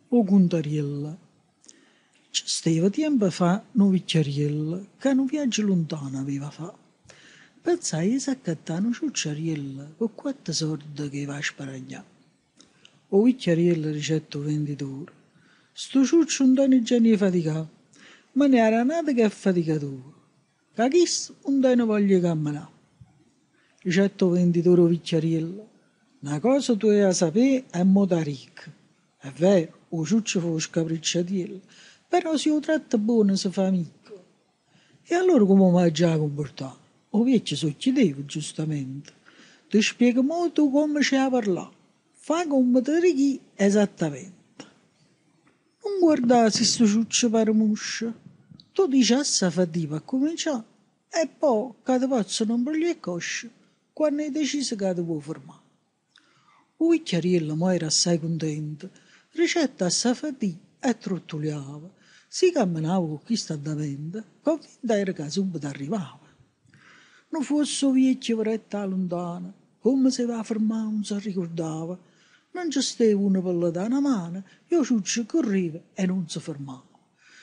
O contariella. Ci stava tempo fa un vecchiariello che un viaggio lontano aveva fatto. Pensai di accattare una ciucciariella con 4 soldi che va a sparagnare. O vecchiariello ricetta il venditore. Sto ciuccio non tiene già ne faticare, ma ne era nato che è faticatore. Che questo non tiene voglia di camminare. Ricetta il venditore o vecchiariello. Una cosa tu hai a sapere è molto ricca. È vero, o ciuccio fu scapricciatiello, però se lo tratta buono si fa amico. E allora come mi ha già comportato? O vecchio socchiedeva, giustamente. Ti spiego molto come ci ha parlato. Fa come ti righi esattamente. Non guardare se sto ciuccio per muscia. Tu dici a sa fatica a cominciare e poi che ti passano un paio di cosce quando hai deciso che ti vuoi fermare. O vecchiariello mo era assai contento, ricetta a sa fatica e trottoleava. Si camminava con chi sta davanti, convinta era che subito arrivava. Non fosse vecchio veretta lontana, come si va a fermare non si ricordava. Non ci stava una palla da una mano, io ciuccio correva e non si fermava.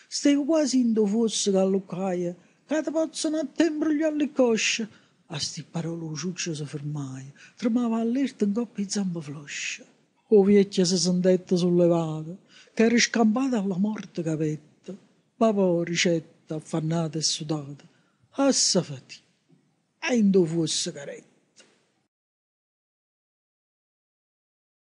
Stava quasi in do fosse che all'occaia, che ti possono a tempo alle cosce. A sti parole lo ciuccio si fermava, tremava all'erta in coppia di zampe flosce. O vecchia si sentette sollevata, che era scampata alla morte capetta. Papà ricetta, affannata e sudata, a sa fatica. E in do fosse caretta.